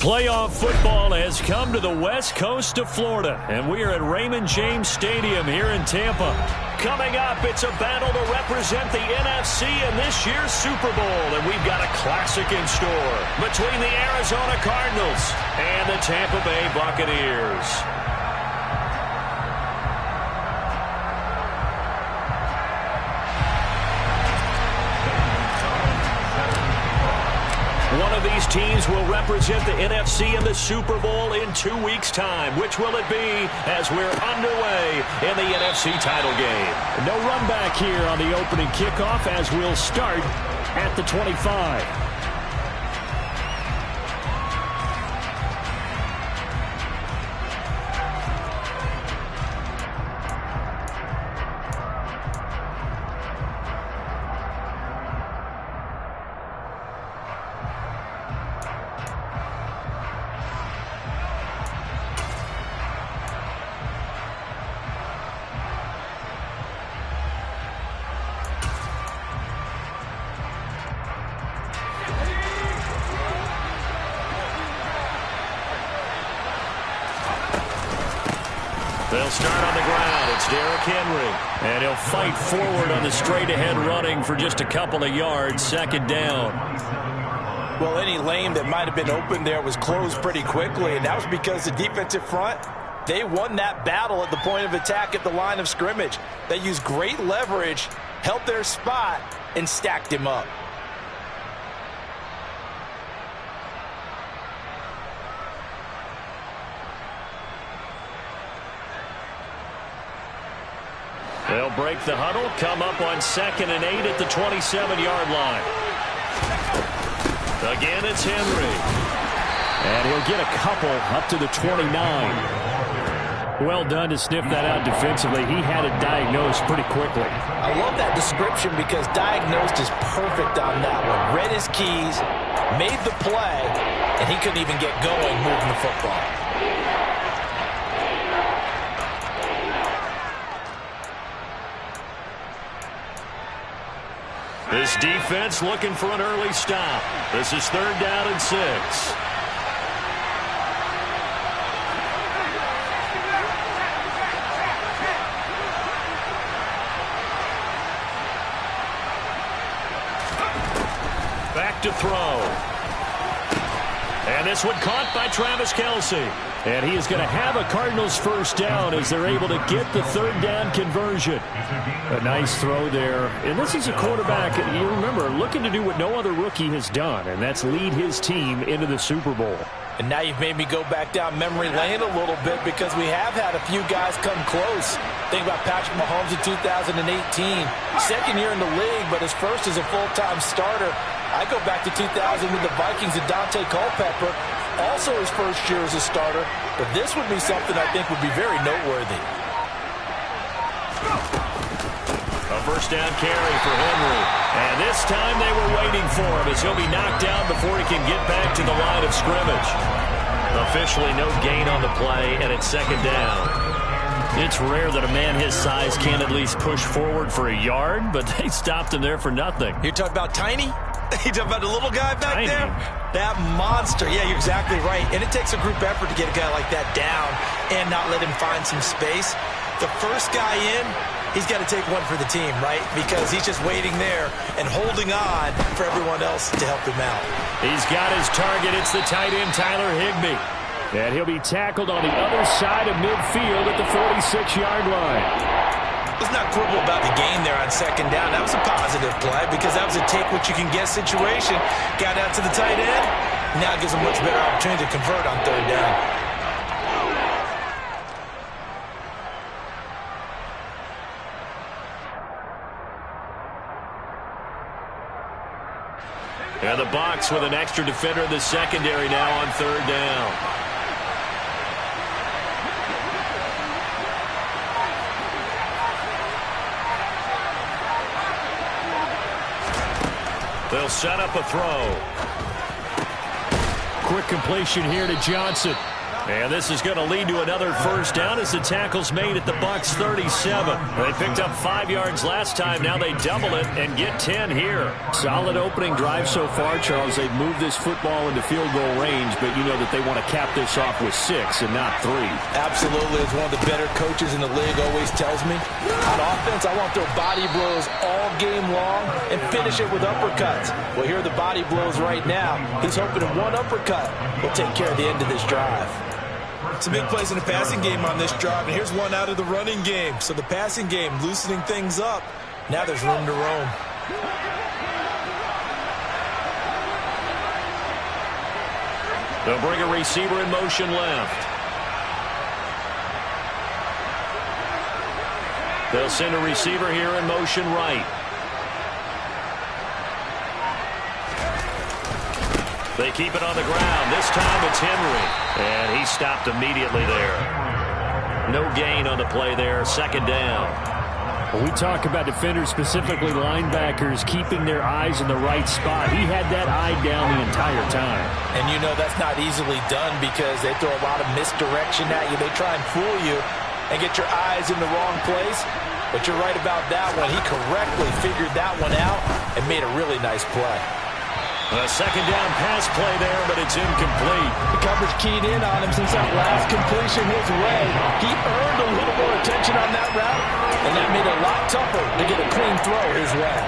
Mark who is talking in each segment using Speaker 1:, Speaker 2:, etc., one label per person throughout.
Speaker 1: Playoff football has come to the west coast of Florida, and we are at Raymond James Stadium here in Tampa. Coming up, it's a battle to represent the NFC in this year's Super Bowl, and we've got a classic in store between the Arizona Cardinals and the Tampa Bay Buccaneers. One of these teams will represent the NFC in the Super Bowl in 2 weeks' time. Which will it be as we're underway in the NFC title game? No run back here on the opening kickoff as we'll start at the 25. They'll start on the ground. It's Derrick Henry. And he'll fight forward on the straight-ahead running for just a couple of yards. Second down.
Speaker 2: Well, any lane that might have been open there was closed pretty quickly, and that was because the defensive front, they won that battle at the point of attack at the line of scrimmage. They used great leverage, held their spot, and stacked him up.
Speaker 1: They'll break the huddle, come up on 2nd and 8 at the 27-yard line. Again, it's Henry. And he'll get a couple up to the 29. Well done to sniff that out defensively. He had it diagnosed pretty quickly.
Speaker 2: I love that description because diagnosed is perfect on that one. Read his keys, made the play, and he couldn't even get going moving the football.
Speaker 1: This defense looking for an early stop. This is 3rd down and 6. Back to throw. And this one caught by Travis Kelce. And he is going to have a Cardinals first down as they're able to get the 3rd down conversion. A nice throw there. And this is a quarterback, you remember, looking to do what no other rookie has done, and that's lead his team into the Super Bowl.
Speaker 2: And now you've made me go back down memory lane a little bit because we have had a few guys come close. Think about Patrick Mahomes in 2018. Second year in the league, but his first as a full-time starter. I go back to 2000 with the Vikings and Dante Culpepper. Also his first year as a starter, but this would be something I think would be very noteworthy.
Speaker 1: A first down carry for Henry. And this time they were waiting for him as he'll be knocked down before he can get back to the line of scrimmage. Officially no gain on the play, and it's 2nd down. It's rare that a man his size can't at least push forward for a yard, but they stopped him there for nothing.
Speaker 2: You're talking about Tiny? You talking about the little guy back there? That monster. Yeah, you're exactly right. And it takes a group effort to get a guy like that down and not let him find some space. The first guy in, he's got to take one for the team, right? Because he's just waiting there and holding on for everyone else to help him out.
Speaker 1: He's got his target. It's the tight end, Tyler Higbee. And he'll be tackled on the other side of midfield at the 46-yard line.
Speaker 2: Let's not quibble about the gain there on 2nd down. That was a positive play because that was a take-what-you-can-get situation. Got out to the tight end. Now gives him a much better opportunity to convert on 3rd down.
Speaker 1: And the box with an extra defender in the secondary now on 3rd down. They'll set up a throw. Quick completion here to Johnson. And this is going to lead to another first down as the tackle's made at the Bucs 37. They picked up 5 yards last time. Now they double it and get 10 here.
Speaker 3: Solid opening drive so far, Charles. They've moved this football into field goal range, but you know that they want to cap this off with 6 and not 3.
Speaker 2: Absolutely. As one of the better coaches in the league always tells me, on offense, I want to throw body blows all game long and finish it with uppercuts. Well, here are the body blows right now. He's hoping in one uppercut will take care of the end of this drive.
Speaker 4: Some big plays in the passing game on this drive, and here's one out of the running game. So the passing game loosening things up. Now there's room to roam.
Speaker 1: They'll bring a receiver in motion left. They'll send a receiver here in motion right. They keep it on the ground. This time it's Henry. And he stopped immediately there. No gain on the play there. Second down.
Speaker 3: When we talk about defenders, specifically linebackers, keeping their eyes in the right spot, he had that eye down the entire time.
Speaker 2: And you know that's not easily done because they throw a lot of misdirection at you. They try and fool you and get your eyes in the wrong place. But you're right about that one. He correctly figured that one out and made a really nice play.
Speaker 1: A second down pass play there, but it's incomplete.
Speaker 2: The coverage keyed in on him since that last completion his way. He earned a little more attention on that route, and that made it a lot tougher to get a clean throw his way.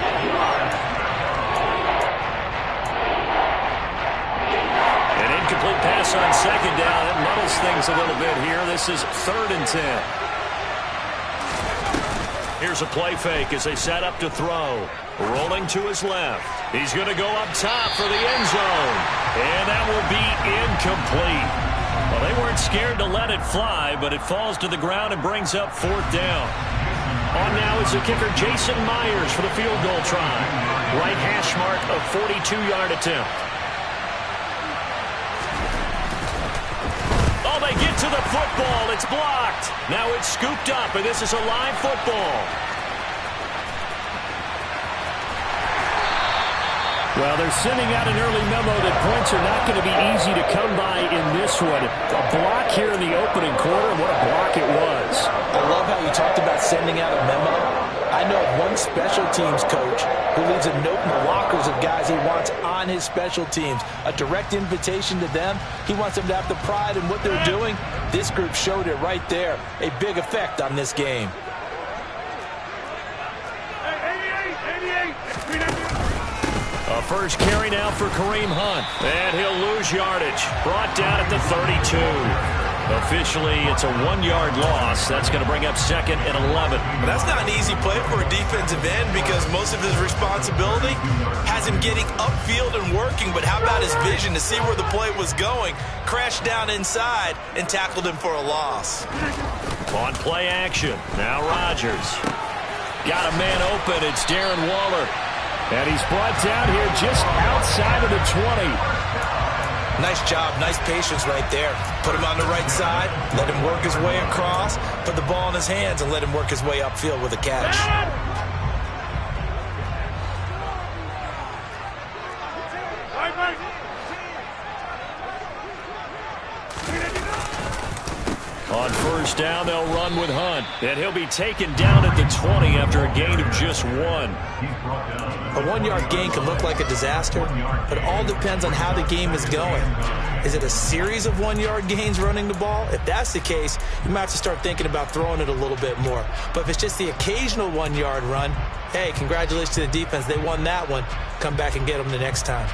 Speaker 1: An incomplete pass on second down. That muddles things a little bit here. This is 3rd and 10. Here's a play fake as they set up to throw. Rolling to his left. He's going to go up top for the end zone. And that will be incomplete. Well, they weren't scared to let it fly, but it falls to the ground and brings up 4th down. On now is the kicker Jason Myers for the field goal try. Right hash mark of 42-yard attempt. Oh, they get to the football. It's blocked. Now it's scooped up, and this is a live football.
Speaker 3: Well, they're sending out an early memo that points are not going to be easy to come by in this one. A block here in the opening quarter. What a block it was.
Speaker 2: I love how you talked about sending out a memo. I know of one special teams coach who leaves a note in the lockers of guys he wants on his special teams. A direct invitation to them. He wants them to have the pride in what they're doing. This group showed it right there. A big effect on this game.
Speaker 1: A first carry now for Kareem Hunt. And he'll lose yardage. Brought down at the 32. Officially, it's a 1-yard loss. That's going to bring up 2nd and 11.
Speaker 4: That's not an easy play for a defensive end because most of his responsibility has him getting upfield and working. But how about his vision to see where the play was going? Crashed down inside and tackled him for a loss.
Speaker 1: On play action. Now Rodgers. Got a man open. It's Darren Waller. And he's brought down here just outside of the 20.
Speaker 4: Nice job, nice patience right there. Put him on the right side, let him work his way across, put the ball in his hands, and let him work his way upfield with a catch.
Speaker 1: On first down, they'll run with Hunt. And he'll be taken down at the 20 after a gain of just 1.
Speaker 4: A 1-yard gain can look like a disaster, but it all depends on how the game is going. Is it a series of 1-yard gains running the ball? If that's the case, you might have to start thinking about throwing it a little bit more. But if it's just the occasional 1-yard run, hey, congratulations to the defense. They won that one. Come back and get them the next time.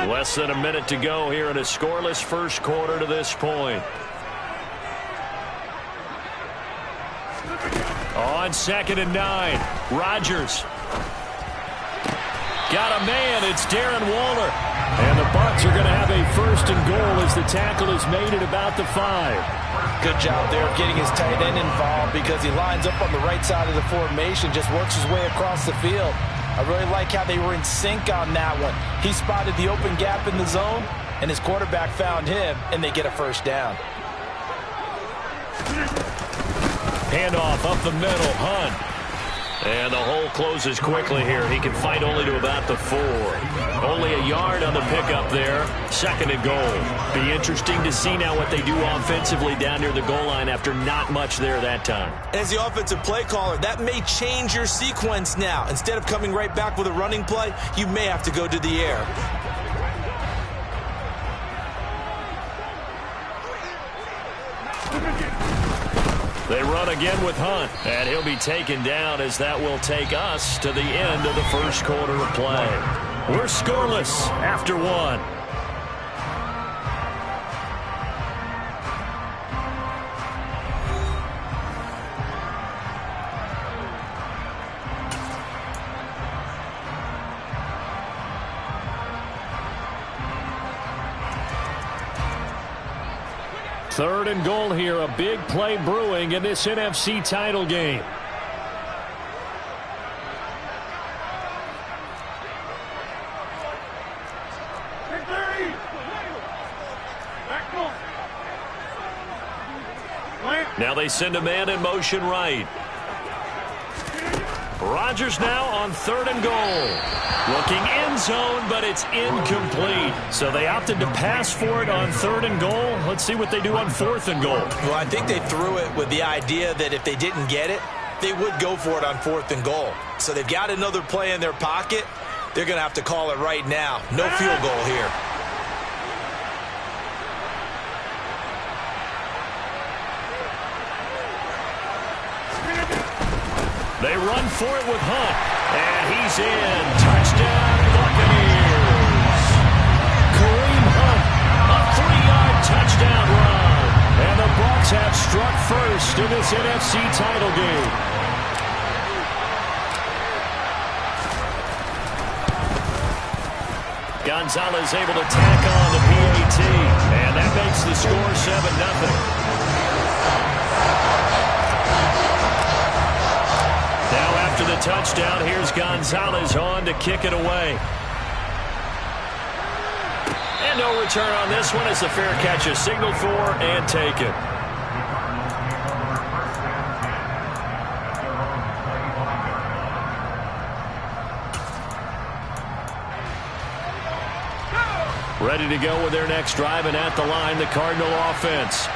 Speaker 1: Less than a minute to go here in a scoreless first quarter to this point. On 2nd and 9, Rodgers. Got a man, it's Darren Waller. And the Bucs are going to have a 1st and goal as the tackle is made at about the 5.
Speaker 2: Good job there of getting his tight end involved because he lines up on the right side of the formation, just works his way across the field. I really like how they were in sync on that one. He spotted the open gap in the zone, and his quarterback found him, and they get a first down.
Speaker 1: Handoff up the middle, Hunt. And the hole closes quickly here. He can fight only to about the 4. Only a yard on the pickup there. 2nd and goal. Be interesting to see now what they do offensively down near the goal line after not much there that time.
Speaker 4: As the offensive play caller, that may change your sequence now. Instead of coming right back with a running play, you may have to go to the air.
Speaker 1: They run again with Hunt, and he'll be taken down as that will take us to the end of the first quarter of play. We're scoreless after 1.
Speaker 3: Third and goal here, a big play brewing in this NFC title game.
Speaker 1: Now they send a man in motion right. Rodgers now on 3rd and goal. Looking end zone, but it's incomplete. So they opted to pass for it on 3rd and goal. Let's see what they do on 4th and goal.
Speaker 4: Well, I think they threw it with the idea that if they didn't get it, they would go for it on 4th and goal. So they've got another play in their pocket. They're going to have to call it right now. No field goal here.
Speaker 1: They run for it with Hunt, and he's in. Touchdown, Buccaneers. Kareem Hunt, a 3-yard touchdown run.
Speaker 3: And the Bucs have struck first in this NFC title game.
Speaker 1: Gonzalez able to tack on the PAT, and that makes the score 7-0. After the touchdown, here's Gonzalez on to kick it away. And no return on this one as the fair catch is signaled for and taken. Ready to go with their next drive, and at the line, the Cardinal offense.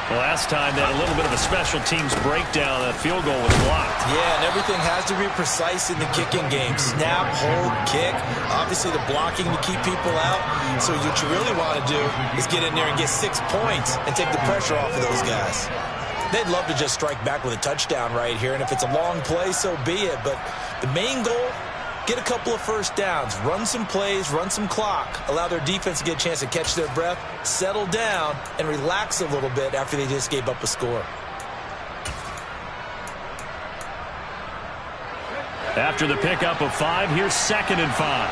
Speaker 1: Well, last time, they had a little bit of a special teams breakdown. That field goal was blocked.
Speaker 4: Yeah, and everything has to be precise in the kicking game. Snap, hold, kick. Obviously, the blocking to keep people out. So what you really want to do is get in there and get 6 points and take the pressure off of those guys. They'd love to just strike back with a touchdown right here, and if it's a long play, so be it. But the main goal, get a couple of first downs, run some plays, run some clock, allow their defense to get a chance to catch their breath, settle down, and relax a little bit after they just gave up a score.
Speaker 3: After the pickup of 5, here's 2nd and 5.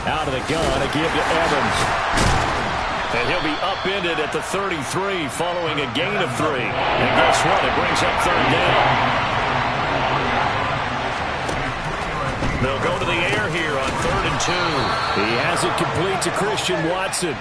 Speaker 3: Out of the gun, a give to Evans.
Speaker 1: And he'll be upended at the 33 following a gain of 3. And guess what? It brings up 3rd down. They'll go to the air here on 3rd and 2.
Speaker 3: He has it complete to Christian Watson.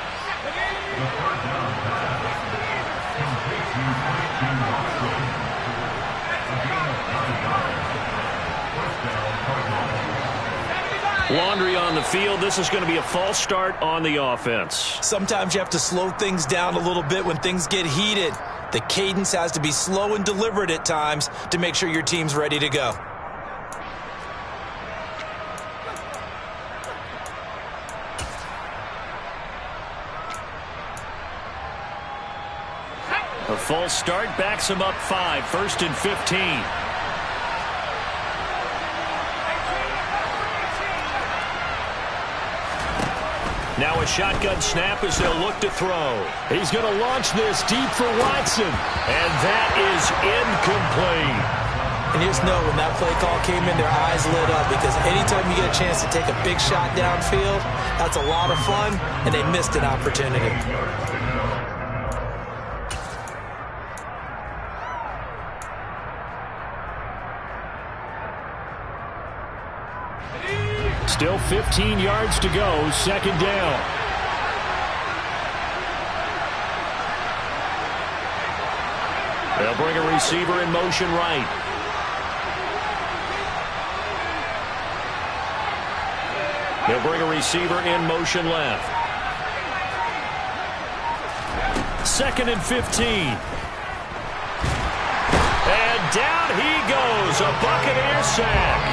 Speaker 1: Laundry on the field. This is going to be a false start on the offense.
Speaker 4: Sometimes you have to slow things down a little bit when things get heated. The cadence has to be slow and deliberate at times to make sure your team's ready to go.
Speaker 1: A false start backs him up 5, 1st and 15. Now a shotgun snap as they'll look to throw.
Speaker 3: He's going to launch this deep for Watson.
Speaker 1: And that is incomplete.
Speaker 4: And you just know when that play call came in, their eyes lit up, because anytime you get a chance to take a big shot downfield, that's a lot of fun, and they missed an opportunity.
Speaker 3: Still 15 yards to go, 2nd down.
Speaker 1: They'll bring a receiver in motion right. They'll bring a receiver in motion left. 2nd and 15. And down he goes. A Buccaneer sack.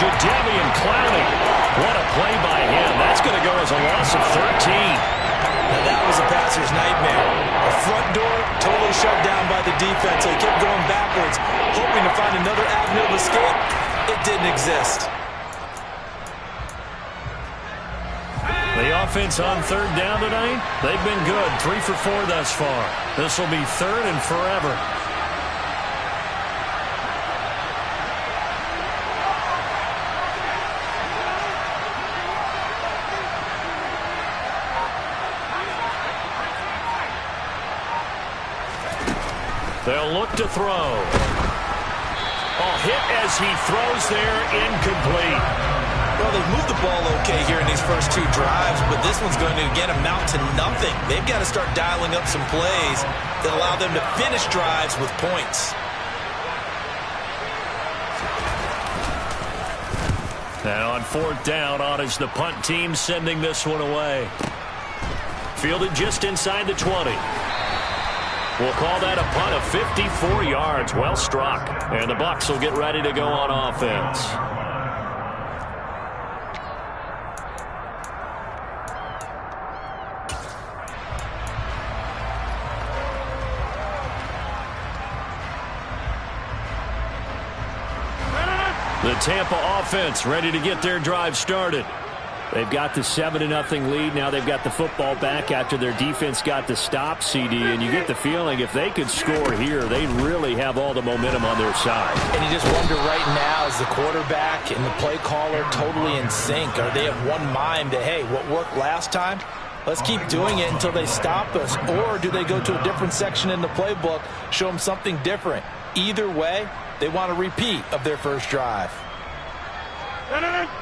Speaker 1: Jadeveon Clowney. What a play by him. That's going to go as a loss of 13.
Speaker 4: Now that was a passer's nightmare. The front door totally shut down by the defense. They kept going backwards, hoping to find another avenue of escape. It didn't exist.
Speaker 1: The offense on 3rd down tonight, they've been good. 3 for 4 thus far. This will be 3rd and forever. They'll look to throw. A hit as he throws there, incomplete.
Speaker 4: Well, they've moved the ball okay here in these first 2 drives, but this one's going to, again, amount to nothing. They've got to start dialing up some plays that allow them to finish drives with points.
Speaker 1: Now on 4th down, on is the punt team sending this one away. Fielded just inside the 20. We'll call that a punt of 54 yards. Well struck. And the Bucs will get ready to go on offense. The Tampa offense ready to get their drive started. They've got the 7-0 lead. Now they've got the football back after their defense got the stop, CD. And you get the feeling if they could score here, they'd really have all the momentum on their side.
Speaker 2: And you just wonder right now, is the quarterback and the play caller totally in sync? Are they of one mind that, hey, what worked last time, let's keep doing it until they stop us? Or do they go to a different section in the playbook, show them something different? Either way, they want a repeat of their first drive.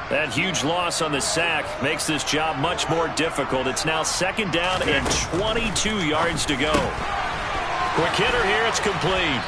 Speaker 1: That huge loss on the sack makes this job much more difficult. It's now 2nd down and 22 yards to go. Quick hitter here. It's complete.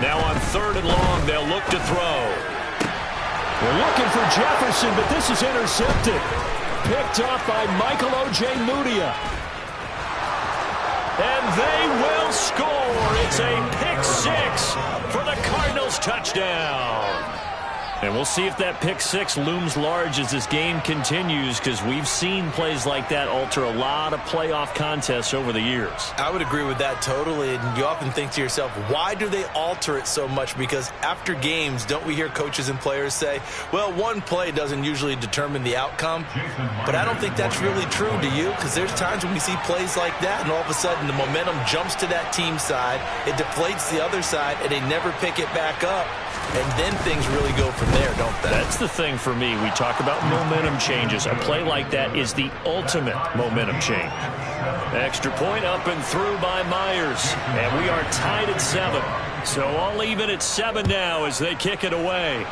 Speaker 1: Now on 3rd and long, they'll look to throw.
Speaker 3: We're looking for Jefferson, but this is intercepted. Picked off by Michael Ojemudia.
Speaker 1: And they will score. It's a pick 6 for the Cardinals touchdown. And we'll see if that pick 6 looms large as this game continues, because we've seen plays like that alter a lot of playoff contests over the years.
Speaker 4: I would agree with that totally. And you often think to yourself, why do they alter it so much? Because after games, don't we hear coaches and players say, well, one play doesn't usually determine the outcome. But I don't think that's really true, do you? Because there's times when we see plays like that, and all of a sudden the momentum jumps to that team side, it deflates the other side, and they never pick it back up. And then things really go from there, don't they?
Speaker 1: That's the thing for me. We talk about momentum changes. A play like that is the ultimate momentum change. Extra point up and through by Myers. And we are tied at 7. So I'll leave it at 7 now as they kick it away.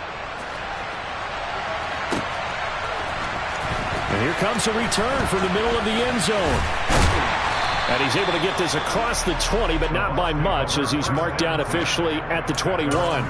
Speaker 3: And here comes a return from the middle of the end zone. And he's able to get this across the 20, but not by much, as he's marked down officially at the 21.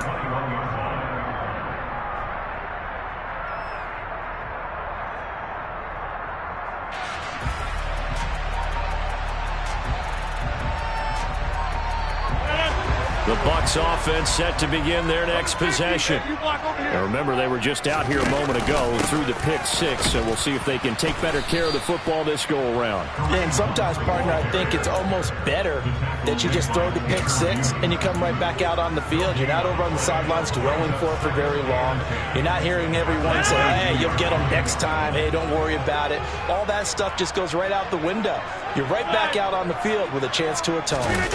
Speaker 1: The Bucs offense set to begin their next possession.
Speaker 3: And remember, they were just out here a moment ago through the pick 6, so we'll see if they can take better care of the football this go-around.
Speaker 2: And sometimes, partner, I think it's almost better that you just throw the pick 6 and you come right back out on the field. You're not over on the sidelines dwelling for it for very long. You're not hearing everyone say, hey, you'll get them next time. Hey, don't worry about it. All that stuff just goes right out the window. You're right back out on the field with a chance to atone.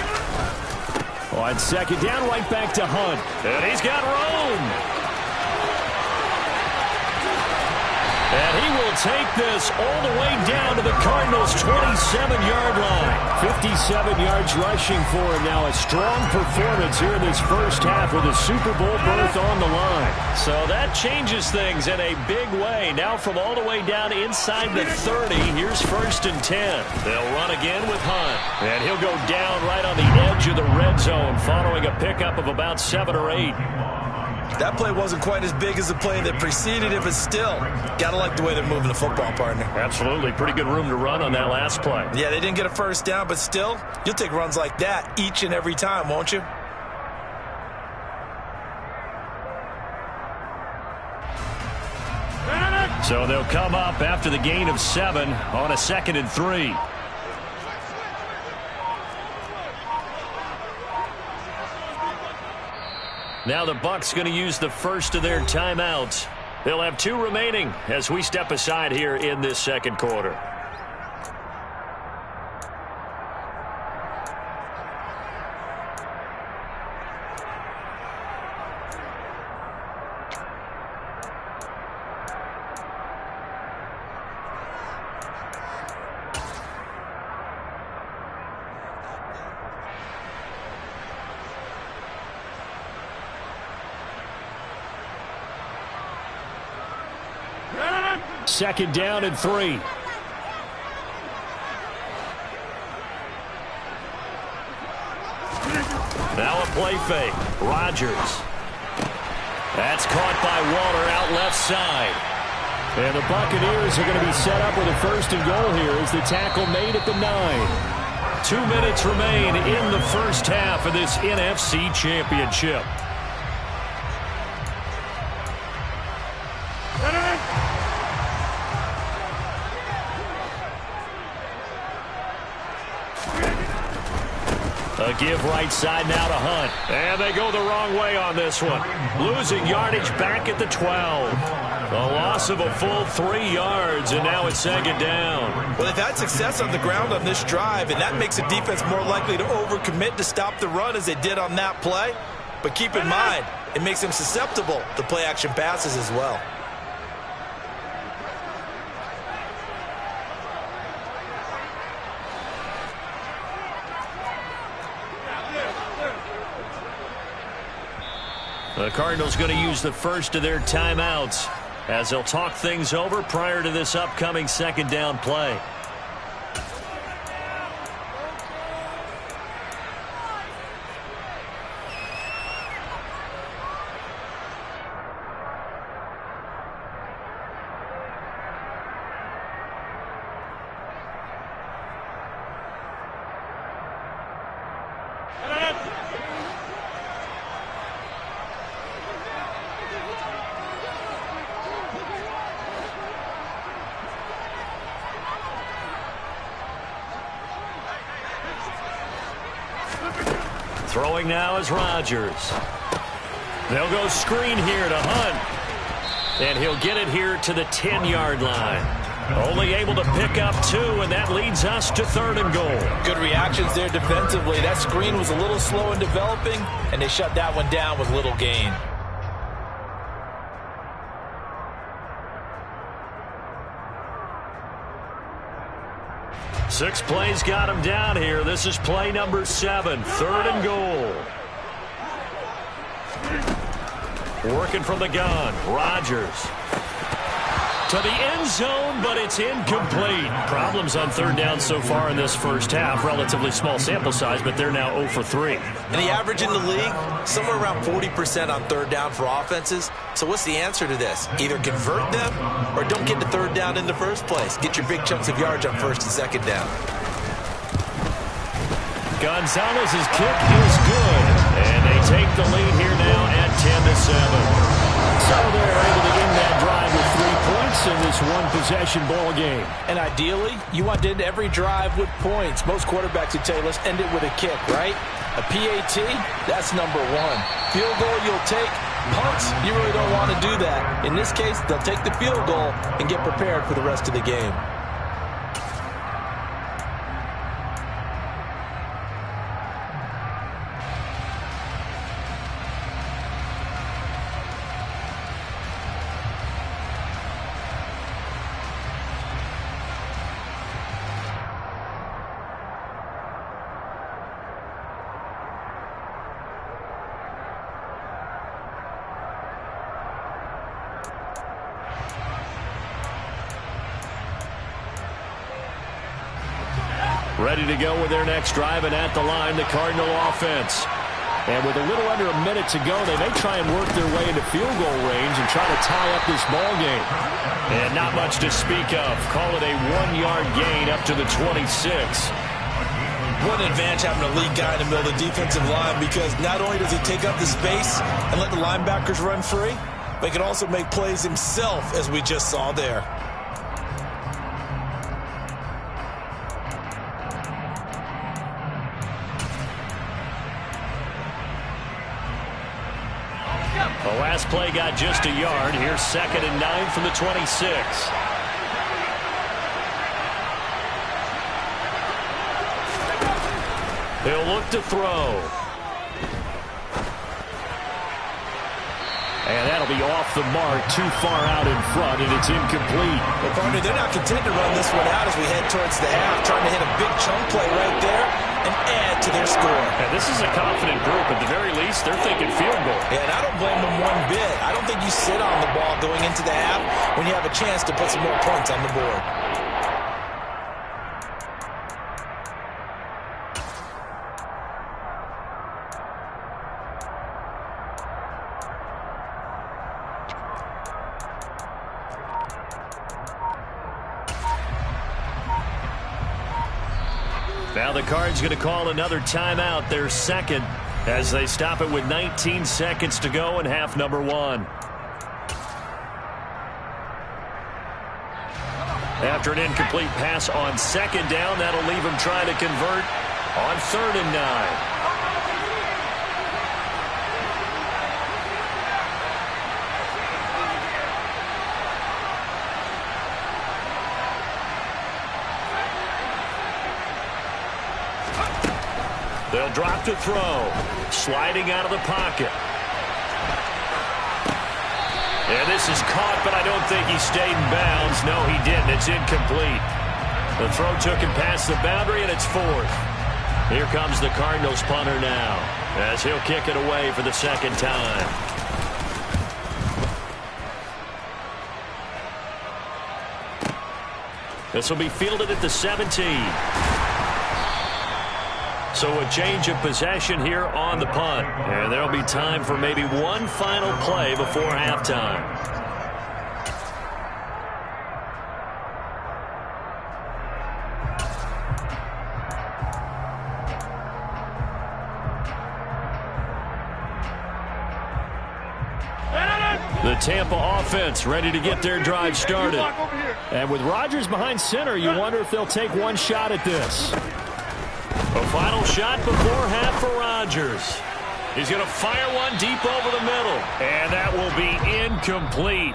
Speaker 3: On 2nd down, right back to Hunt.
Speaker 1: And he's got room.
Speaker 3: And he will take this all the way down to the Cardinals' 27-yard line. 57 yards rushing for him now. A strong performance here in this first half with a Super Bowl berth on the line.
Speaker 1: So that changes things in a big way. Now from all the way down inside the 30, here's 1st and 10. They'll run again with Hunt. And he'll go down right on the edge of the red zone following a pickup of about 7 or 8.
Speaker 4: That play wasn't quite as big as the play that preceded it, but still, got to like the way they're moving the football, partner.
Speaker 1: Absolutely. Pretty good room to run on that last play.
Speaker 4: Yeah, they didn't get a first down, but still, you'll take runs like that each and every time, won't you?
Speaker 1: So they'll come up after the gain of 7 on a 2nd and 3. Now the Bucs going to use the first of their timeouts. They'll have 2 remaining as we step aside here in this second quarter.
Speaker 3: Second down and 3.
Speaker 1: Now a play fake. Rodgers. That's caught by Waller out left side.
Speaker 3: And the Buccaneers are going to be set up with a 1st and goal here as the tackle made at the 9.
Speaker 1: 2 minutes remain in the first half of this NFC Championship. A give right side now to Hunt. And they go the wrong way on this one. Losing yardage back at the 12. A loss of a full 3 yards, and now it's 2nd down.
Speaker 4: Well, they've had success on the ground on this drive, and that makes a defense more likely to overcommit to stop the run as they did on that play. But keep in mind, it makes them susceptible to play-action passes as well.
Speaker 1: The Cardinals going to use the first of their timeouts as they'll talk things over prior to this upcoming 2nd down play. Throwing now is Rodgers. They'll go screen here to Hunt. And he'll get it here to the 10-yard line. Only able to pick up 2, and that leads us to 3rd and goal.
Speaker 2: Good reactions there defensively. That screen was a little slow in developing, and they shut that one down with little gain.
Speaker 1: Six plays got him down here. This is play number 7, 3rd and goal. Working from the gun, Rodgers. To the end zone, but it's incomplete. Problems on 3rd down so far in this first half. Relatively small sample size, but they're now 0 for 3.
Speaker 4: And the average in the league, somewhere around 40% on 3rd down for offenses. So what's the answer to this? Either convert them or don't get to 3rd down in the first place. Get your big chunks of yards on 1st and 2nd down.
Speaker 1: Gonzalez's kick is good. And they take the lead here now at 10-7.
Speaker 3: So they're able to end that drive with 3 points in this one-possession ball game.
Speaker 2: And ideally, you want to end every drive with points. Most quarterbacks would tell you, let's end it with a kick, right? A PAT, that's number 1. Field goal, you'll take. Punts, you really don't want to do that. In this case, they'll take the field goal and get prepared for the rest of the game.
Speaker 3: Ready to go with their next drive, and at the line, the Cardinal offense. And with a little under a minute to go, they may try and work their way into field goal range and try to tie up this ball game.
Speaker 1: And not much to speak of. Call it a 1-yard gain up to the 26.
Speaker 2: What an advantage having a lead guy in the middle of the defensive line, because not only does he take up the space and let the linebackers run free, but he can also make plays himself, as we just saw there.
Speaker 1: The last play got just a yard. Here's 2nd and 9 from the 26. He'll look to throw. And that'll be off the mark, too far out in front, and it's incomplete.
Speaker 2: Well, partner, they're not content to run this one out as we head towards the half, trying to hit a big chunk play right there and add to their score.
Speaker 1: And this is a confident group. At the very least, they're thinking field goal.
Speaker 2: Yeah, and I don't blame them one bit. I don't think you sit on the ball going into the half when you have a chance to put some more points on the board.
Speaker 1: Now the Cards going to call another timeout, their second, as they stop it with 19 seconds to go in half number 1. After an incomplete pass on 2nd down, that'll leave him trying to convert on 3rd and 9. They'll drop to throw. Sliding out of the pocket. And this is caught, but I don't think he stayed in bounds. No, he didn't. It's incomplete. The throw took him past the boundary, and it's 4th. Here comes the Cardinals punter now, as he'll kick it away for the 2nd time. This will be fielded at the 17. So a change of possession here on the punt. And there'll be time for maybe one final play before halftime. The Tampa offense ready to get their drive started.
Speaker 3: And with Rodgers behind center, you wonder if they'll take one shot at this.
Speaker 1: A final shot before half for Rodgers. He's going to fire one deep over the middle. And that will be incomplete.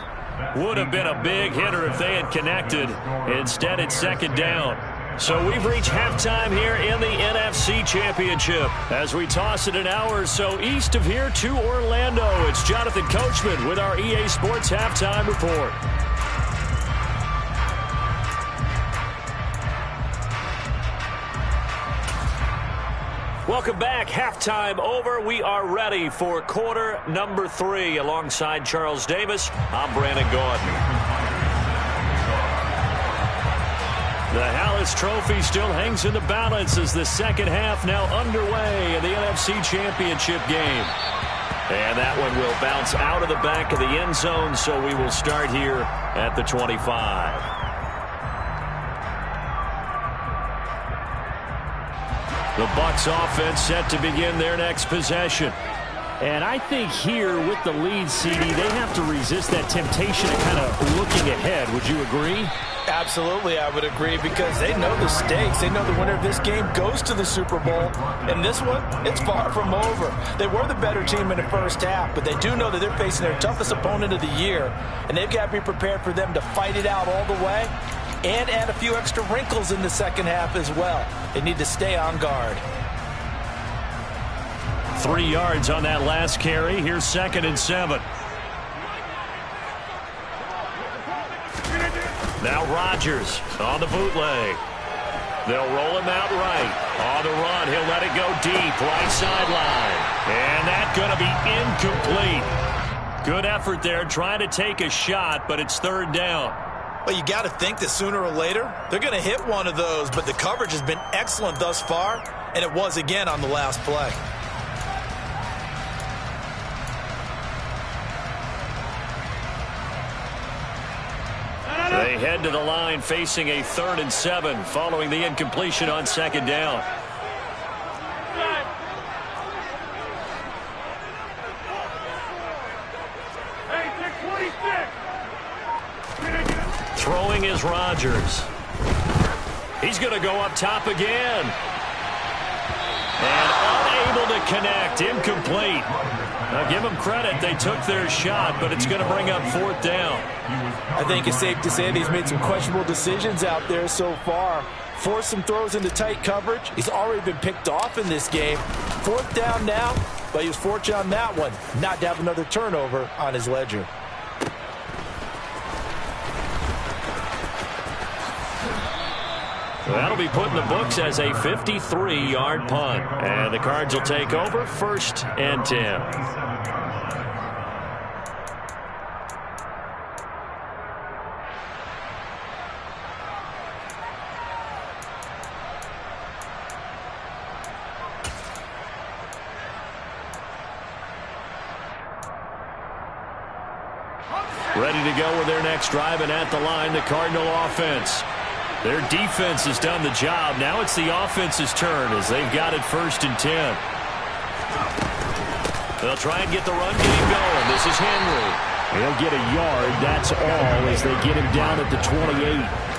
Speaker 1: Would have been a big hitter if they had connected. Instead, it's 2nd down. So we've reached halftime here in the NFC Championship. As we toss it an hour or so east of here to Orlando, it's Jonathan Coachman with our EA Sports Halftime Report. Welcome back. Halftime over. We are ready for quarter number 3. Alongside Charles Davis, I'm Brandon Gaudin. The Hallis Trophy still hangs in the balance as the second half now underway in the NFC Championship game. And that one will bounce out of the back of the end zone, so we will start here at the 25. The Bucs offense set to begin their next possession.
Speaker 3: And I think here with the lead, CD, they have to resist that temptation of kind of looking ahead. Would you agree?
Speaker 2: Absolutely, I would agree, because they know the stakes. They know the winner of this game goes to the Super Bowl. And this one, it's far from over. They were the better team in the first half, but they do know that they're facing their toughest opponent of the year. And they've got to be prepared for them to fight it out all the way and add a few extra wrinkles in the second half as well. They need to stay on guard.
Speaker 1: 3 yards on that last carry. Here's 2nd and 7. Now Rodgers on the bootleg. They'll roll him out right. On the run, he'll let it go deep, right sideline. And that's going to be incomplete. Good effort there, trying to take a shot, but it's 3rd down.
Speaker 4: Well, you got to think that sooner or later, they're going to hit one of those, but the coverage has been excellent thus far, and it was again on the last play.
Speaker 1: They head to the line facing a 3rd and 7 following the incompletion on 2nd down. Throwing is Rodgers. He's going to go up top again. And unable to connect. Incomplete. Now give them credit. They took their shot, but it's going to bring up 4th down.
Speaker 2: I think it's safe to say that he's made some questionable decisions out there so far. Forced some throws into tight coverage. He's already been picked off in this game. 4th down now, but he was fortunate on that one not to have another turnover on his ledger.
Speaker 1: That'll be put in the books as a 53-yard punt. And the Cards will take over 1st and 10. Ready to go with their next drive, and at the line, the Cardinal offense. Their defense has done the job. Now it's the offense's turn as they've got it 1st and 10. They'll try and get the run game going. This is Henry.
Speaker 3: He'll get a yard, that's all, as they get him down at the 28.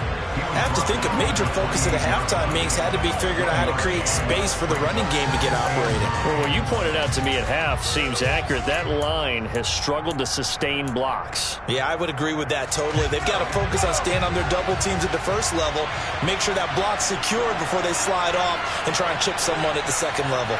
Speaker 4: I have to think a major focus of the halftime meetings had to be figuring out how to create space for the running game to get operating.
Speaker 1: Well, what you pointed out to me at half seems accurate. That line has struggled to sustain blocks.
Speaker 4: Yeah, I would agree with that totally. They've got to focus on staying on their double teams at the first level, make sure that block's secured before they slide off and try and chip someone at the second level.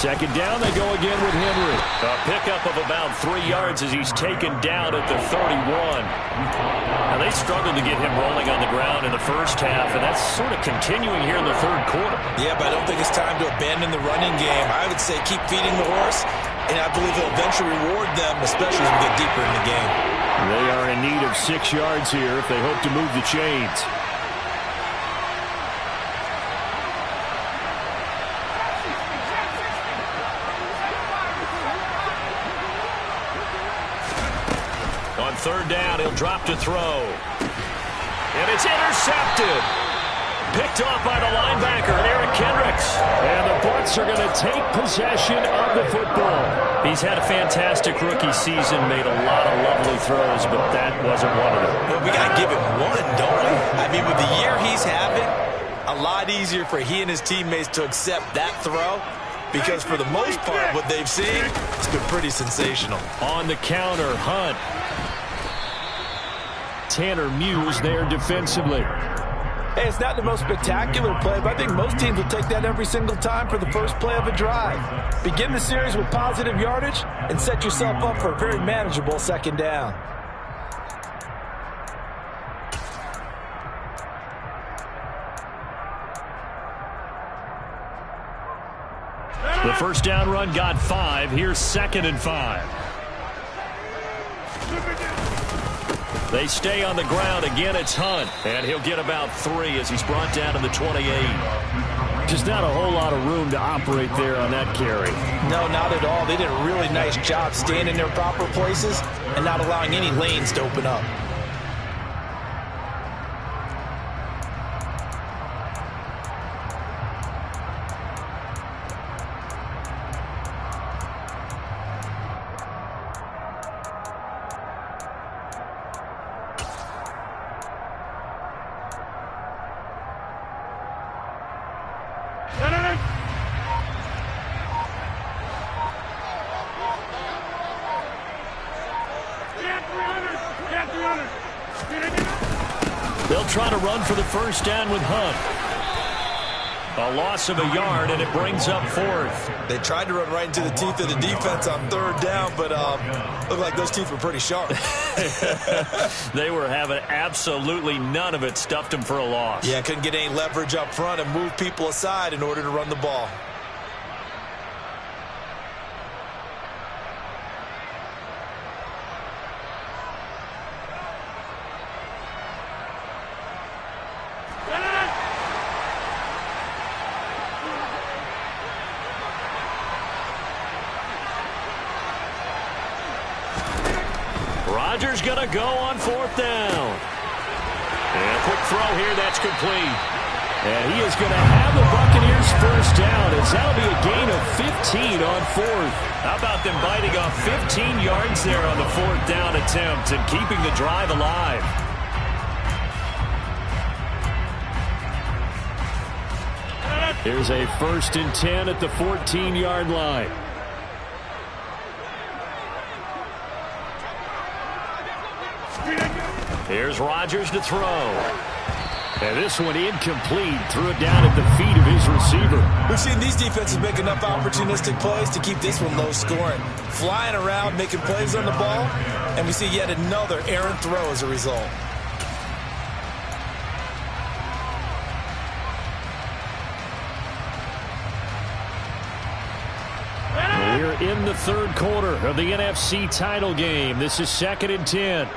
Speaker 1: Second down, they go again with Henry. A pickup of about 3 yards as he's taken down at the 31. Now, they struggled to get him rolling on the ground in the first half, and that's sort of continuing here in the 3rd quarter.
Speaker 4: Yeah, but I don't think it's time to abandon the running game. I would say keep feeding the horse, and I believe he'll eventually reward them, especially as we get deeper in the game.
Speaker 3: They are in need of 6 yards here if they hope to move the chains.
Speaker 1: On 3rd down, he'll drop to throw. And it's intercepted. Picked off by the linebacker, Eric Kendricks.
Speaker 3: And the Bucs are going to take possession of the football.
Speaker 1: He's had a fantastic rookie season, made a lot of lovely throws, but that wasn't one of them.
Speaker 4: Well, we got to give him one, don't we? I mean, with the year he's having, a lot easier for he and his teammates to accept that throw. Because for the most part, what they've seen, it's been pretty sensational.
Speaker 1: On the counter, Hunt.
Speaker 3: Tanner Muse there defensively.
Speaker 2: Hey, it's not the most spectacular play, but I think most teams will take that every single time for the first play of a drive. Begin the series with positive yardage and set yourself up for a very manageable 2nd down.
Speaker 1: The 1st down run got 5. Here's 2nd and 5. They stay on the ground. Again, it's Hunt. And he'll get about 3 as he's brought down to the 28.
Speaker 3: Just not a whole lot of room to operate there on that carry.
Speaker 2: No, not at all. They did a really nice job staying in their proper places and not allowing any lanes to open up.
Speaker 1: They'll try to run for the 1st down with Hunt. A loss of a yard, and it brings up fourth.
Speaker 4: They tried to run right into the teeth of the defense on third down, but looked like those teeth were pretty sharp.
Speaker 1: They were having absolutely none of it. Stuffed them for a loss.
Speaker 4: Yeah, couldn't get any leverage up front and move people aside in order to run the ball.
Speaker 1: Rodgers going to go on fourth down. And a quick throw here, that's complete.
Speaker 3: And he is going to have the Buccaneers first down, as that'll be a gain of 15 on fourth.
Speaker 1: How about them biting off 15 yards there on the fourth down attempt and keeping the drive alive?
Speaker 3: Here's a 1st and 10 at the 14-yard line.
Speaker 1: Here's Rodgers to throw.
Speaker 3: And this one incomplete. Threw it down at the feet of his receiver.
Speaker 4: We've seen these defenses make enough opportunistic plays to keep this one low scoring. Flying around, making plays on the ball, and we see yet another errant throw as a result.
Speaker 3: We're in the third quarter of the NFC title game. This is 2nd and 10.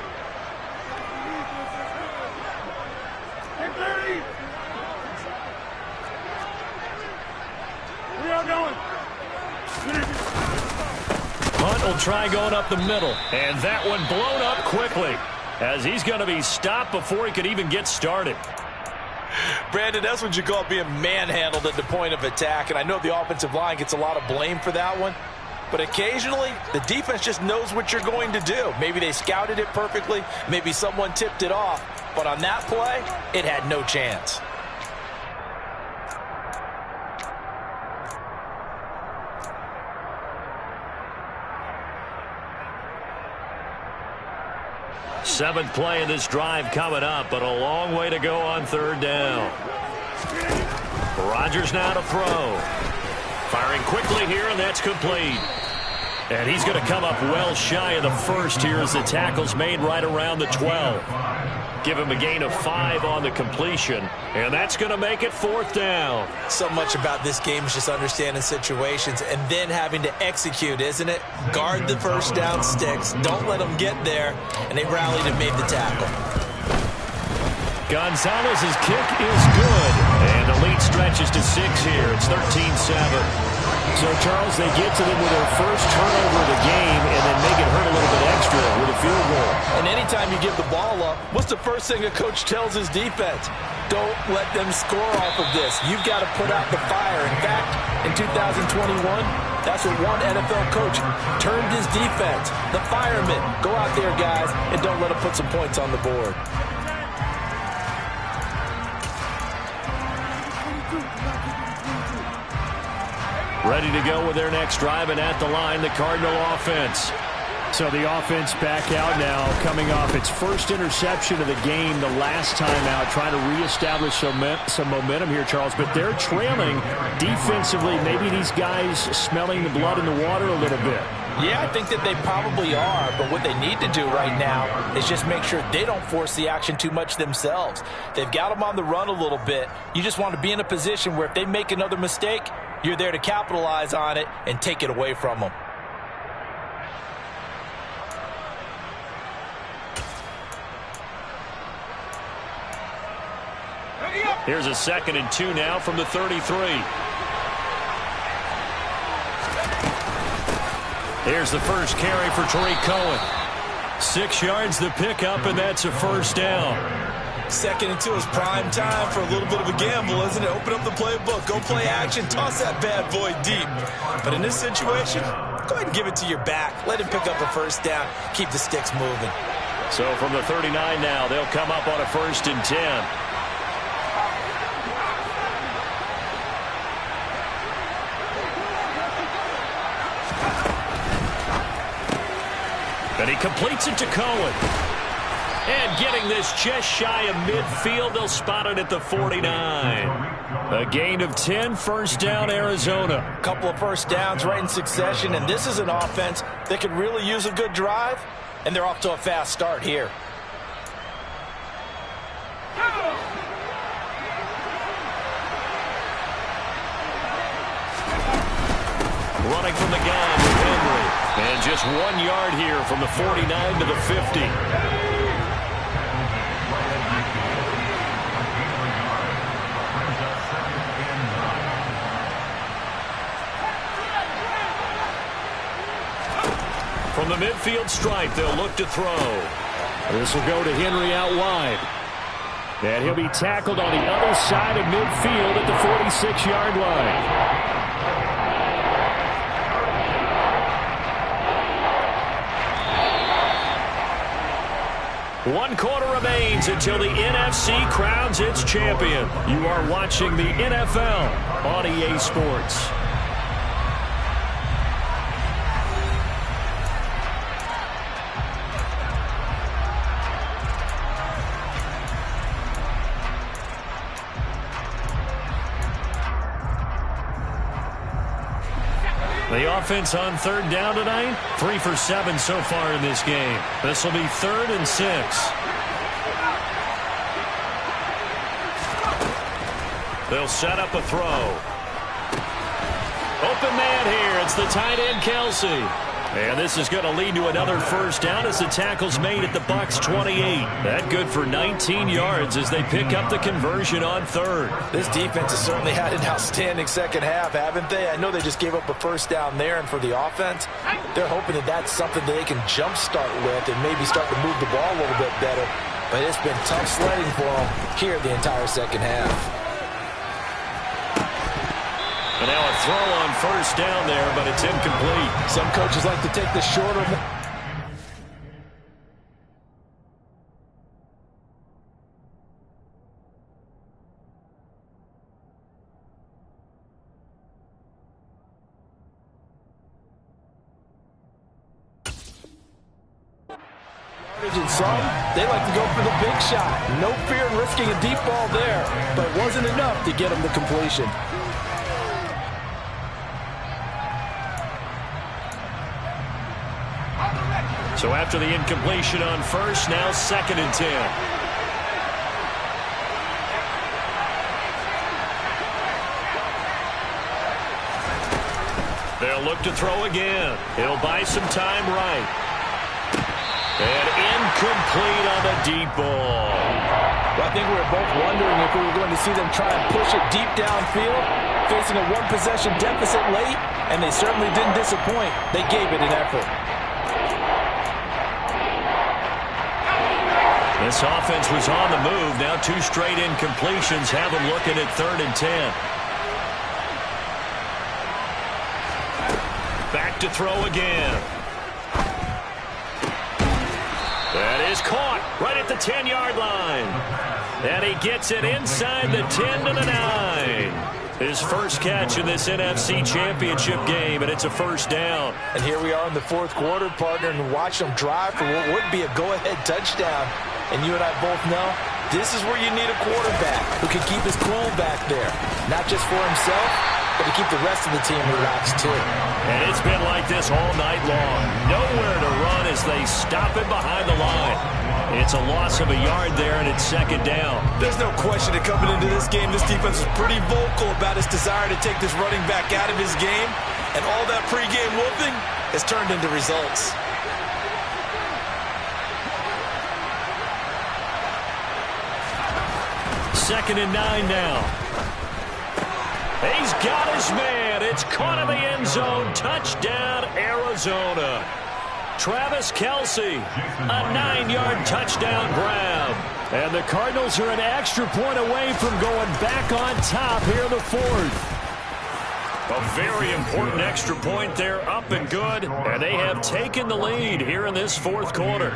Speaker 1: Hunt will try going up the middle. And that one blown up quickly, as he's going to be stopped before he could even get started.
Speaker 2: Brandon, that's what you call being manhandled at the point of attack. And I know the offensive line gets a lot of blame for that one. But occasionally, the defense just knows what you're going to do. Maybe they scouted it perfectly. Maybe someone tipped it off. But on that play, it had no chance.
Speaker 1: Seventh play of this drive coming up, but a long way to go on third down. Rodgers now to throw. Firing quickly here, and that's complete. And he's going to come up well shy of the first here as the tackle's made right around the 12. Give him a gain of 5 on the completion, and that's going to make it fourth down.
Speaker 4: So much about this game is just understanding situations and then having to execute, isn't it? Guard the first down sticks. Don't let them get there. And they rallied and made the tackle.
Speaker 1: Gonzalez's kick is good, and the lead stretches to 6 here. It's 13-7.
Speaker 3: So, Charles, they get to them with their first turnover of the game and then make it hurt a little bit extra with a field goal.
Speaker 2: And anytime you give the ball up, what's the first thing a coach tells his defense? Don't let them score off of this. You've got to put out the fire. In fact, in 2021, that's what one NFL coach termed his defense. The firemen. Go out there, guys, and don't let them put some points on the board.
Speaker 1: Ready to go with their next drive, and at the line, the Cardinal offense.
Speaker 3: So the offense back out now, coming off its first interception of the game the last time out, trying to reestablish some momentum here, Charles. But they're trailing defensively. Maybe these guys smelling the blood in the water a little bit.
Speaker 2: Yeah, I think that they probably are, but what they need to do right now is just make sure they don't force the action too much themselves. They've got them on the run a little bit. You just want to be in a position where if they make another mistake, you're there to capitalize on it and take it away from them.
Speaker 1: Here's a 2nd and 2 now from the 33. Here's the first carry for Tariq Cohen. 6 yards the pickup, and that's a first down.
Speaker 4: 2nd and 2 is prime time for a little bit of a gamble, isn't it? Open up the playbook, go play action, toss that bad boy deep. But in this situation, go ahead and give it to your back. Let him pick up a first down. Keep the sticks moving.
Speaker 1: So from the 39 now, they'll come up on a 1st and 10. And he completes it to Cohen. And getting this just shy of midfield, they'll spot it at the 49. A gain of 10, first down, Arizona.
Speaker 2: A couple of first downs right in succession, and this is an offense that could really use a good drive, and they're off to a fast start here.
Speaker 1: Running from the gun with Henry. And just 1 yard here from the 49 to the 50. From the midfield stripe, they'll look to throw.
Speaker 3: This will go to Henry out wide. And he'll be tackled on the other side of midfield at the 46-yard line. One quarter remains until the NFC crowns its champion. You are watching the NFL on EA Sports. The offense on third down tonight, 3 for 7 so far in this game. This will be 3rd and 6. They'll set up a throw. Open man here. It's the tight end, Kelsey. And this is going to lead to another first down as the tackle's made at the Bucs 28. That good for 19 yards as they pick up the conversion on third.
Speaker 2: This defense has certainly had an outstanding second half, haven't they? I know they just gave up a first down there, and for the offense, they're hoping that that's something they can jumpstart with and maybe start to move the ball a little bit better. But it's been tough sledding for them here the entire second half.
Speaker 1: And now a throw on first down there, but it's incomplete.
Speaker 2: Some coaches like to take the shorter. And some, they like to go for the big shot. No fear in risking a deep ball there, but it wasn't enough to get them the completion.
Speaker 1: So after the incompletion on first, now 2nd and 10. They'll look to throw again. He'll buy some time right. And incomplete on the deep ball.
Speaker 2: Well, I think we were both wondering if we were going to see them try and push it deep downfield, facing a one-possession deficit late, and they certainly didn't disappoint. They gave it an effort.
Speaker 1: This offense was on the move. Now 2 straight incompletions have them looking at 3rd and 10. Back to throw again. That is caught right at the 10-yard line. And he gets it inside the 10 to the 9. His first catch in this NFC Championship game, and it's a first down.
Speaker 2: And here we are in the 4th quarter, partner, and watch them drive for what would be a go-ahead touchdown. And you and I both know this is where you need a quarterback who can keep his cool back there. Not just for himself, but to keep the rest of the team relaxed too.
Speaker 1: And it's been like this all night long. Nowhere to run as they stop it behind the line. It's a loss of a yard there, and it's 2nd down.
Speaker 2: There's no question that coming into this game, this defense is pretty vocal about its desire to take this running back out of his game. And all that pregame whooping has turned into results.
Speaker 1: Second and 9 now. He's got his man. It's caught in the end zone. Touchdown, Arizona. Travis Kelce, a 9-yard touchdown grab.
Speaker 3: And the Cardinals are an extra point away from going back on top here in the 4th.
Speaker 1: A very important extra point there, up and good. And they have taken the lead here in this 4th quarter.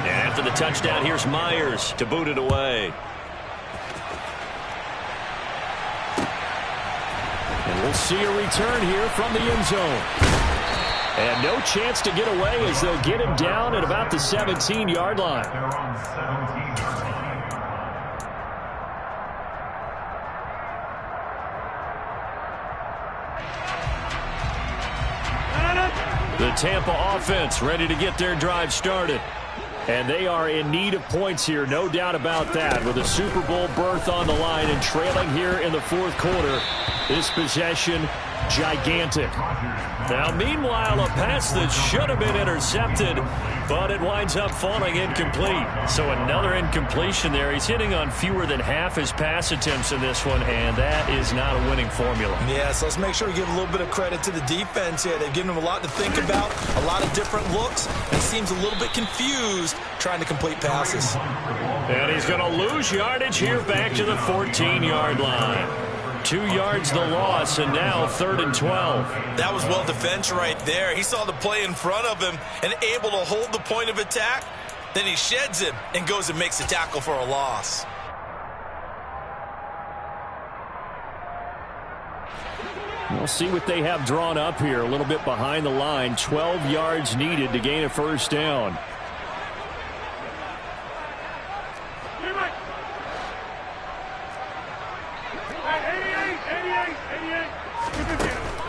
Speaker 1: And after the touchdown, here's Myers to boot it away.
Speaker 3: And we'll see a return here from the end zone. And no chance to get away as they'll get him down at about the 17-yard line. The Tampa offense ready to get their drive started. And they are in need of points here, no doubt about that, with a Super Bowl berth on the line and trailing here in the fourth quarter. This possession, gigantic. Now, meanwhile, a pass that should have been intercepted, but it winds up falling incomplete. So another incompletion there. He's hitting on fewer than half his pass attempts in this one, and that is not a winning formula.
Speaker 4: Yeah, so let's make sure we give a little bit of credit to the defense here. They've given him a lot to think about, a lot of different looks, and seems a little bit confused trying to complete passes.
Speaker 3: And he's going to lose yardage here back to the 14-yard line. 2 yards the loss, and now 3rd and 12.
Speaker 4: That was well defense right there. He saw the play in front of him and able to hold the point of attack. Then he sheds him and goes and makes a tackle for a loss.
Speaker 3: We'll see what they have drawn up here. A little bit behind the line. 12 yards needed to gain a first down.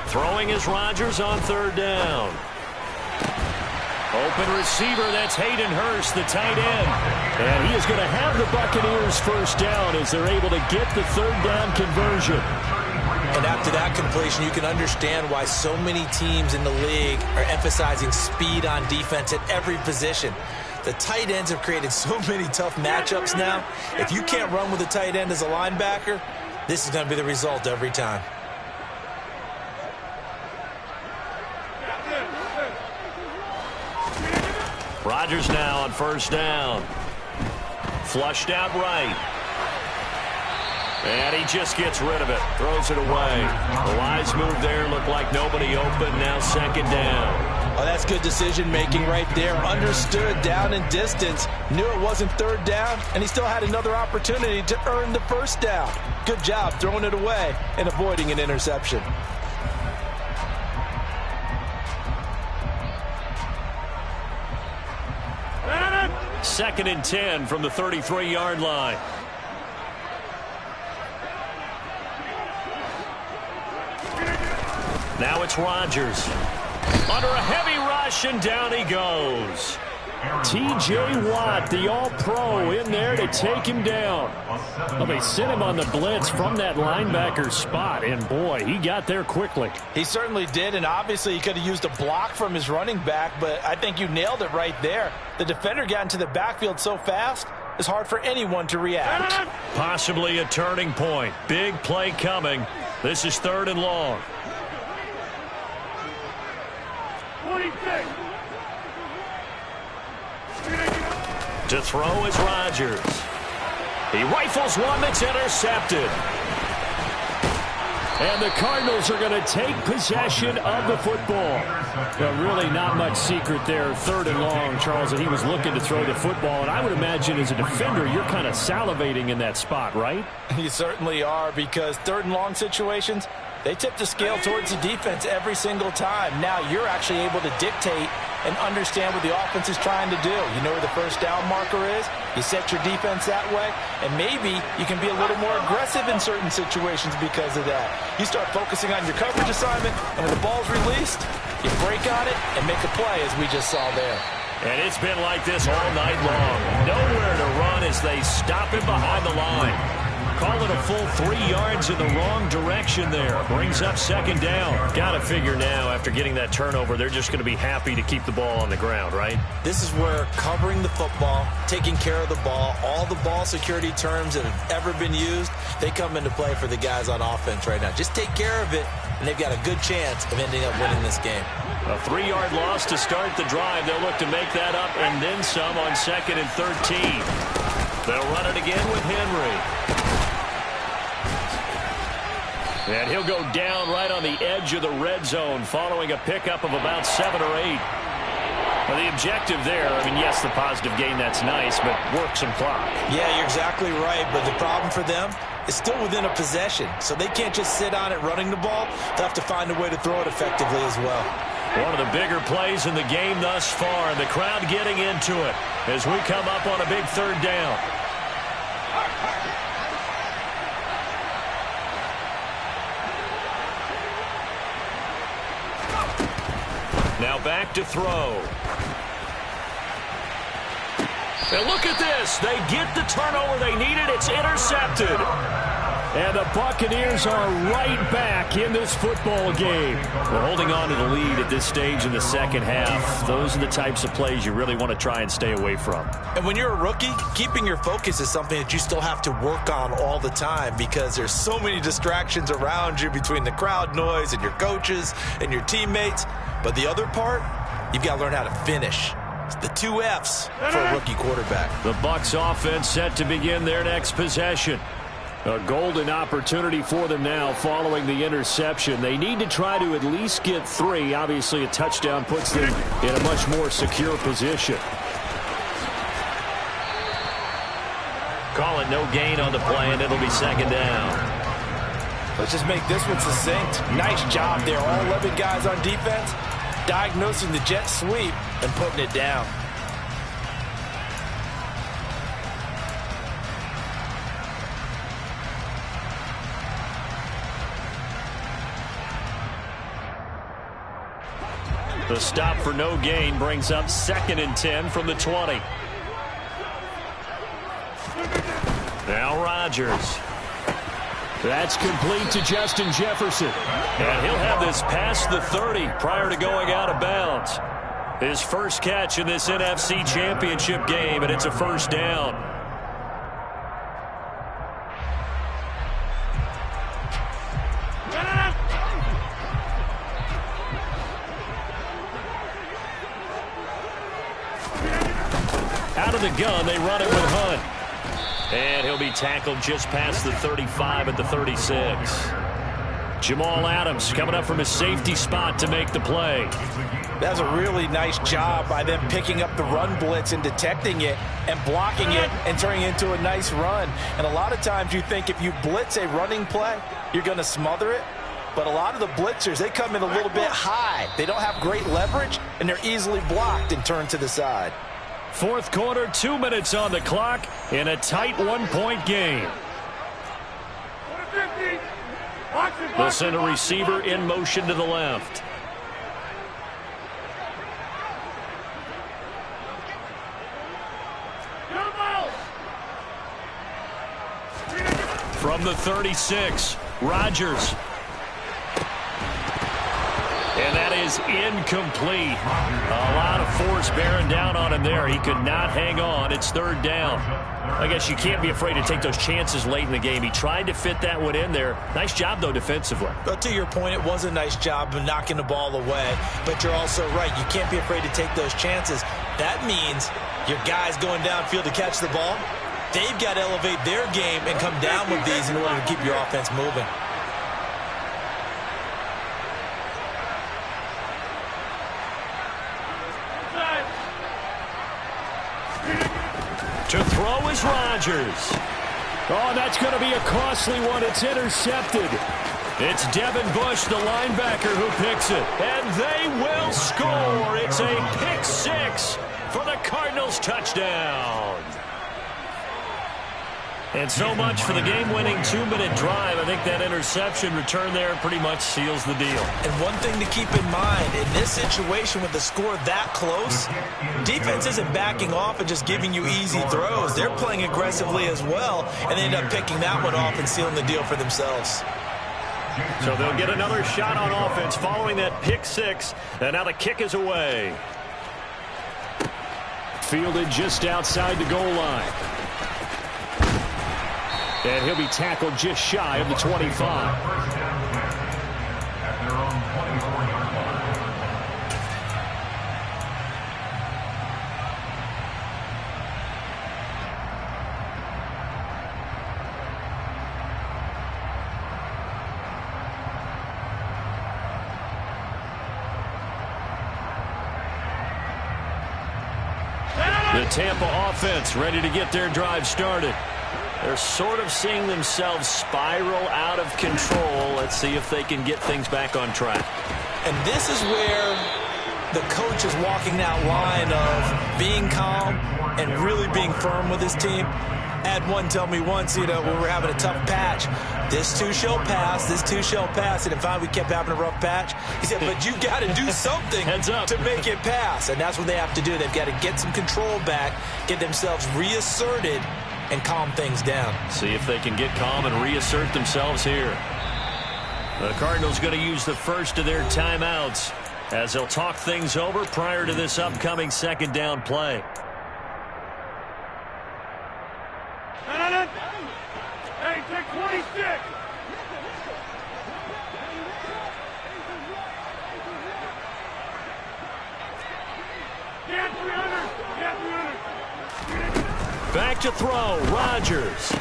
Speaker 3: Throwing is Rodgers on 3rd down. Open receiver, that's Hayden Hurst, the tight end. And he is going to have the Buccaneers first down as they're able to get the 3rd down conversion.
Speaker 4: And after that completion, you can understand why so many teams in the league are emphasizing speed on defense at every position. The tight ends have created so many tough matchups now. If you can't run with a tight end as a linebacker, this is going to be the result every time.
Speaker 3: Rodgers now on 1st down. Flushed out right. And he just gets rid of it. Throws it away. The wise move there. Looked like nobody open. Now 2nd down.
Speaker 4: Oh, that's good decision-making right there. Understood down and distance. Knew it wasn't 3rd down, and he still had another opportunity to earn the 1st down. Good job throwing it away and avoiding an interception.
Speaker 3: Second and 10 from the 33-yard line. Now it's Rodgers. Under a heavy rush, and down he goes. T.J. Watt, the All-Pro, in there to take him down. Well, they sent him on the blitz from that linebacker spot, and boy, he got there quickly.
Speaker 2: He certainly did, and obviously he could have used a block from his running back, but I think you nailed it right there. The defender got into the backfield so fast, it's hard for anyone to react.
Speaker 3: Possibly a turning point. Big play coming. This is 3rd and long.
Speaker 5: 46.
Speaker 3: To throw is Rodgers. He rifles one that's intercepted. And the Cardinals are going to take possession of the football. Well, really not much secret there. 3rd and long, Charles, and he was looking to throw the football. And I would imagine as a defender, you're kind of salivating in that spot, right?
Speaker 2: You certainly are, because 3rd and long situations, they tip the scale towards the defense every single time. Now you're actually able to dictate and understand what the offense is trying to do. You know where the 1st down marker is. You set your defense that way, and maybe you can be a little more aggressive in certain situations because of that. You start focusing on your coverage assignment, and when the ball's released, you break on it and make a play, as we just saw there.
Speaker 3: And it's been like this all night long. Nowhere to run as they stop him behind the line. Call it a full 3 yards in the wrong direction there. Brings up 2nd down. Got to figure now, after getting that turnover, they're just going to be happy to keep the ball on the ground, right?
Speaker 4: This is where covering the football, taking care of the ball, all the ball security terms that have ever been used, they come into play for the guys on offense right now. Just take care of it, and they've got a good chance of ending up winning this game.
Speaker 3: A 3-yard loss to start the drive. They'll look to make that up and then some on 2nd and 13. They'll run it again with Henry. And he'll go down right on the edge of the red zone following a pickup of about 7 or 8. Well, the objective there, I mean, yes, the positive gain, that's nice, but work some clock.
Speaker 4: Yeah, you're exactly right, but the problem for them is still within a possession, so they can't just sit on it running the ball. They'll have to find a way to throw it effectively as well.
Speaker 1: One of the bigger plays in the game thus far, and the crowd getting into it as we come up on a big third down. Now back to throw. And look at this. They get the turnover they needed. It's intercepted.
Speaker 3: And the Buccaneers are right back in this football game.
Speaker 1: We're holding on to the lead at this stage in the second half. Those are the types of plays you really want to try and stay away from.
Speaker 4: And when you're a rookie, keeping your focus is something that you still have to work on all the time because there's so many distractions around you between the crowd noise and your coaches and your teammates. But the other part, you've got to learn how to finish. It's the 2 F's for a rookie quarterback.
Speaker 1: The Bucs offense set to begin their next possession.
Speaker 3: A golden opportunity for them now following the interception. They need to try to at least get 3. Obviously, a touchdown puts them in a much more secure position.
Speaker 1: Call it no gain on the play, and it'll be second down.
Speaker 2: Let's just make this one succinct. Nice job there. All 11 guys on defense diagnosing the jet sweep and putting it down.
Speaker 1: The stop for no gain brings up 2nd and 10 from the 20. Now Rodgers.
Speaker 3: That's complete to Justin Jefferson.
Speaker 1: And he'll have this past the 30 prior to going out of bounds. His first catch in this NFC Championship game, and it's a first down. Out of the gun, they run it with Hunt. And he'll be tackled just past the 35 at the 36. Jamal Adams coming up from his safety spot to make the play.
Speaker 2: That's a really nice job by them picking up the run blitz and detecting it and blocking it and turning it into a nice run. And a lot of times you think if you blitz a running play, you're going to smother it. But a lot of the blitzers, they come in a little bit high. They don't have great leverage, and they're easily blocked and turned to the side.
Speaker 3: Fourth quarter, 2 minutes on the clock in a tight 1-point game.
Speaker 1: They'll send a receiver in motion to the left. From the 36, Rodgers. And that is incomplete. A lot of force bearing down on him there. He could not hang on. It's third down. I guess you can't be afraid to take those chances late in the game. He tried to fit that one in there. Nice job, though, defensively.
Speaker 4: But to your point, it was a nice job of knocking the ball away. But you're also right. You can't be afraid to take those chances. That means your guys going downfield to catch the ball, they've got to elevate their game and come down with these in order to keep your offense moving.
Speaker 1: To throw is Rodgers.
Speaker 3: Oh, that's going to be a costly one. It's intercepted.
Speaker 1: It's Devin Bush, the linebacker, who picks it. And they will score. It's a pick six for the Cardinals touchdown. And so much for the game-winning 2-minute drive. I think that interception return there pretty much seals the deal.
Speaker 4: And one thing to keep in mind, in this situation with the score that close, defense isn't backing off and just giving you easy throws. They're playing aggressively as well, and they end up picking that one off and sealing the deal for themselves.
Speaker 1: So they'll get another shot on offense following that pick six, and now the kick is away.
Speaker 3: Fielded just outside the goal line. And he'll be tackled just shy of the 25. The Tampa offense ready to get their drive started.
Speaker 1: They're sort of seeing themselves spiral out of control. Let's see if they can get things back on track.
Speaker 4: And this is where the coach is walking that line of being calm and really being firm with his team. I had one tell me once, when we were having a tough patch, this too shall pass, this too shall pass. And finally we kept having a rough patch. He said, but you got to do something to make it pass. And that's what they have to do. They've got to get some control back, get themselves reasserted, and calm things down.
Speaker 1: See if they can get calm and reassert themselves here. The Cardinals going to use the first of their timeouts as they'll talk things over prior to this upcoming second down play.
Speaker 5: Hey, take 26. Get 300. Get 300.
Speaker 3: Back to throw. Rodgers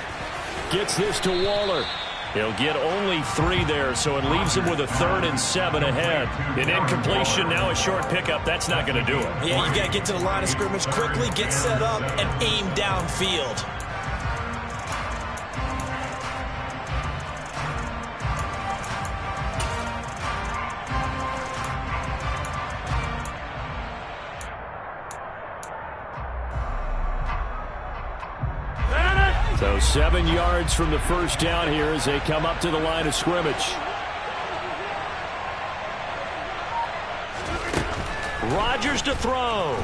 Speaker 3: gets this to Waller.
Speaker 1: He'll get only 3 there, so it leaves him with a 3rd and 7 ahead. An incompletion, now a short pickup. That's not going to do it.
Speaker 4: Yeah, you got to get to the line of scrimmage quickly, get set up, and aim downfield.
Speaker 3: So 7 yards from the first down here as they come up to the line of scrimmage. Rodgers to throw.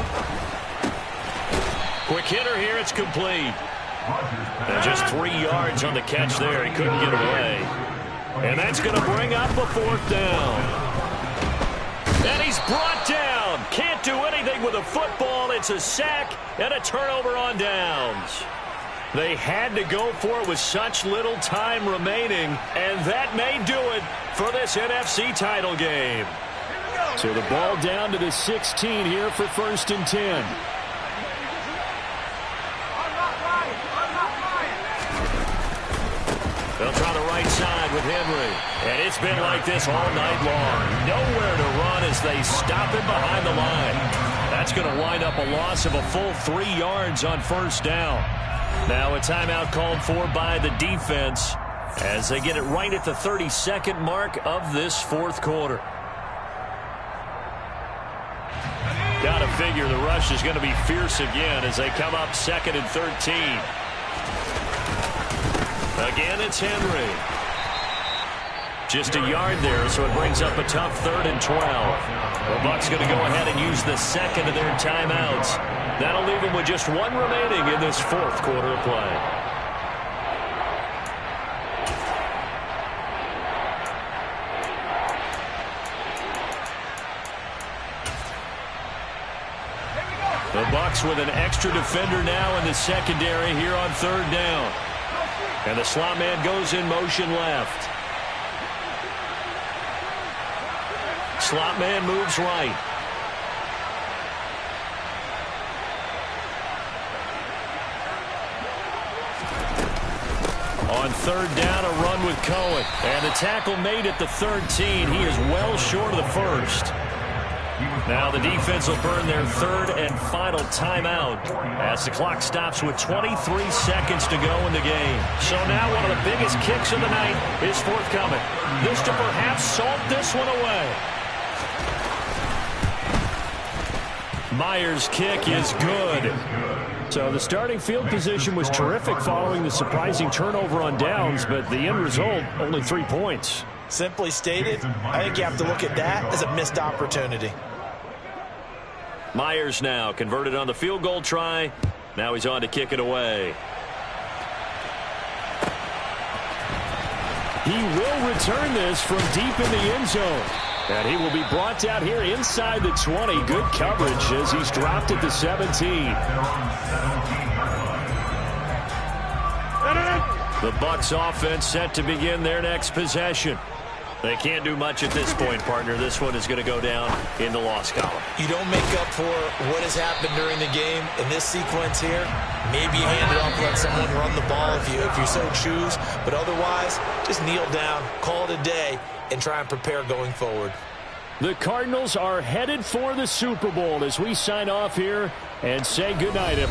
Speaker 1: Quick hitter here, it's complete. And just 3 yards on the catch there. He couldn't get away. And that's going to bring up a 4th down. And he's brought down. Can't do anything with a football. It's a sack and a turnover on downs. They had to go for it with such little time remaining, and that may do it for this NFC title game.
Speaker 3: So the ball down to the 16 here for 1st and 10.
Speaker 1: They'll try the right side with Henry. And it's been like this all night long. Nowhere to run as they stop it behind the line. That's going to wind up a loss of a full 3 yards on 1st down. Now a timeout called for by the defense as they get it right at the 32nd mark of this 4th quarter. Got to figure the rush is going to be fierce again as they come up 2nd and 13. Again, it's Henry. Just a yard there, so it brings up a tough 3rd and 12. The Bucs going to go ahead and use the second of their timeouts. That'll leave them with just 1 remaining in this 4th quarter of play. The Bucs with an extra defender now in the secondary here on 3rd down. And the slot man goes in motion left. Slot man moves right. On 3rd down, a run with Cohen. And the tackle made at the 13. He is well short of the 1st. Now the defense will burn their 3rd and final timeout as the clock stops with 23 seconds to go in the game. So now one of the biggest kicks of the night is forthcoming. This to perhaps salt this one away. Myers' kick is good.
Speaker 3: So the starting field position was terrific following the surprising turnover on downs, but the end result, only 3 points.
Speaker 4: Simply stated, I think you have to look at that as a missed opportunity.
Speaker 1: Myers now converted on the field goal try. Now he's on to kick it away.
Speaker 3: He will return this from deep in the end zone. And he will be brought down here inside the 20. Good coverage as he's dropped at the 17. The Bucs offense set to begin their next possession.
Speaker 1: They can't do much at this point, partner. This one is going to go down in the loss column.
Speaker 4: You don't make up for what has happened during the game in this sequence here. Maybe you hand it off, let someone run the ball if you so choose. But otherwise, just kneel down, call it a day, and try and prepare going forward.
Speaker 3: The Cardinals are headed for the Super Bowl as we sign off here and say goodnight, everyone.